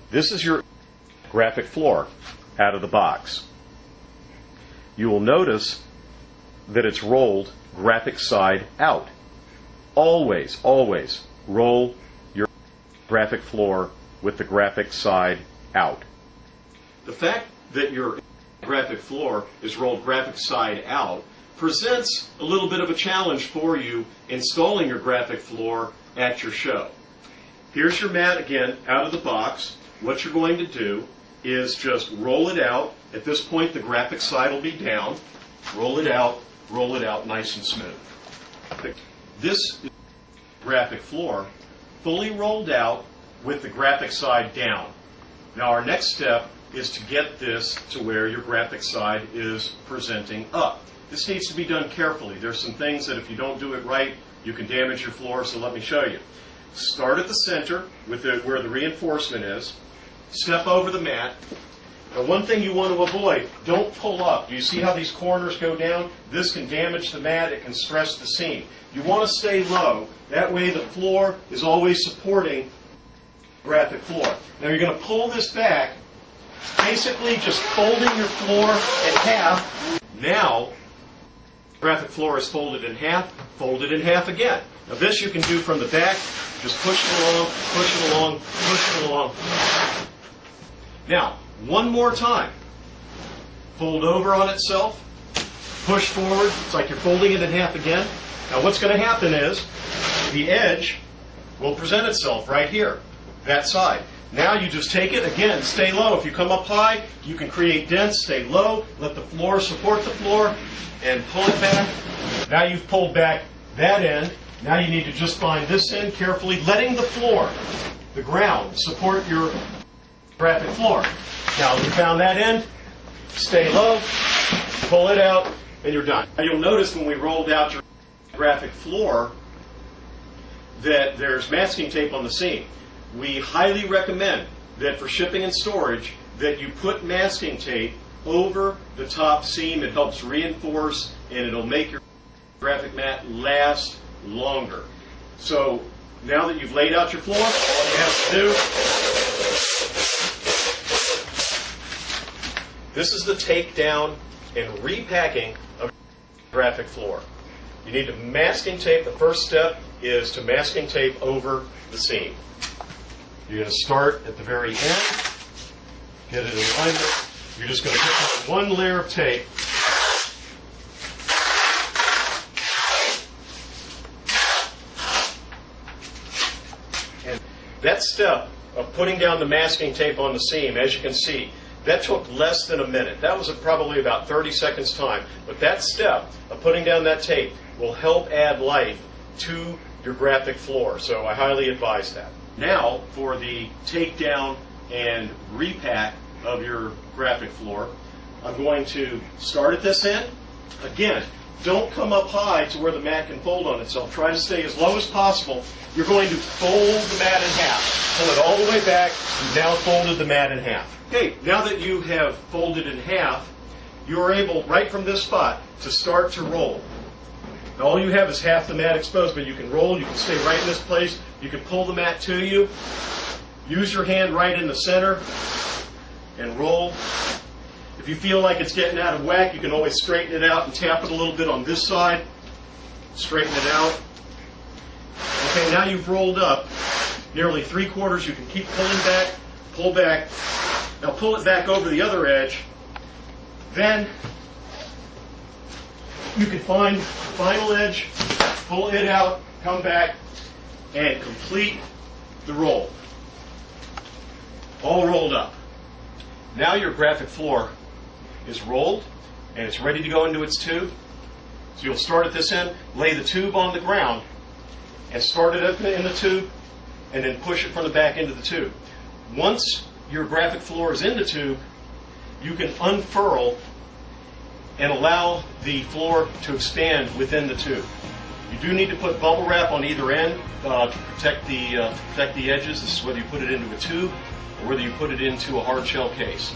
This is your graphic floor out of the box. You will notice that it's rolled graphic side out. Always, always roll your graphic floor with the graphic side out. The fact that your graphic floor is rolled graphic side out presents a little bit of a challenge for you installing your graphic floor at your show. Here's your mat again out of the box. What you're going to do is just roll it out. At this point the graphic side will be down. Roll it out nice and smooth. This is graphic floor fully rolled out with the graphic side down. Now our next step is to get this to where your graphic side is presenting up. This needs to be done carefully. There's some things that if you don't do it right, you can damage your floor, so let me show you. Start at the center with where the reinforcement is. Step over the mat. Now one thing you want to avoid, don't pull up. Do you see how these corners go down? This can damage the mat, it can stress the seam. You want to stay low. That way the floor is always supporting the graphic floor. Now you're going to pull this back, basically just folding your floor in half. Now, graphic floor is folded in half again. Now this you can do from the back. Just push it along, push it along, push it along. Now, one more time. Fold over on itself, push forward. It's like you're folding it in half again. Now what's going to happen is the edge will present itself right here, that side. Now you just take it, again, stay low. If you come up high, you can create dents, stay low, let the floor support the floor, and pull it back. Now you've pulled back that end. Now you need to just find this end carefully, letting the floor, the ground, support your graphic floor. Now you found that end, stay low, pull it out, and you're done. Now you'll notice when we rolled out your graphic floor that there's masking tape on the seam. We highly recommend that for shipping and storage that you put masking tape over the top seam. It helps reinforce and it'll make your graphic mat last longer. So now that you've laid out your floor, all you have to do, this is the takedown and repacking of your graphic floor. You need to masking tape. The first step is to masking tape over the seam. You're going to start at the very end, get it in alignment. You're just going to put one layer of tape. And that step of putting down the masking tape on the seam, as you can see, that took less than a minute. That was probably about 30 seconds time. But that step of putting down that tape will help add life to your graphic floor. So I highly advise that. Now for the takedown and repack of your graphic floor, I'm going to start at this end. Again, don't come up high to where the mat can fold on itself. Try to stay as low as possible. You're going to fold the mat in half. Pull it all the way back. You've now folded the mat in half. Okay, now that you have folded in half, you are able, right from this spot, to start to roll. Now all you have is half the mat exposed, but you can roll, you can stay right in this place, you can pull the mat to you, use your hand right in the center, and roll. If you feel like it's getting out of whack, you can always straighten it out and tap it a little bit on this side, straighten it out. Okay, now you've rolled up nearly 3/4, you can keep pulling back, pull back. Now pull it back over the other edge, then you can find the final edge, pull it out, come back, and complete the roll. All rolled up. Now your graphic floor is rolled and it's ready to go into its tube. So you'll start at this end, lay the tube on the ground, and start it up in the tube, and then push it from the back into the tube. Once your graphic floor is in the tube, you can unfurl and allow the floor to expand within the tube. You do need to put bubble wrap on either end to protect the edges. This is whether you put it into a tube or whether you put it into a hard shell case.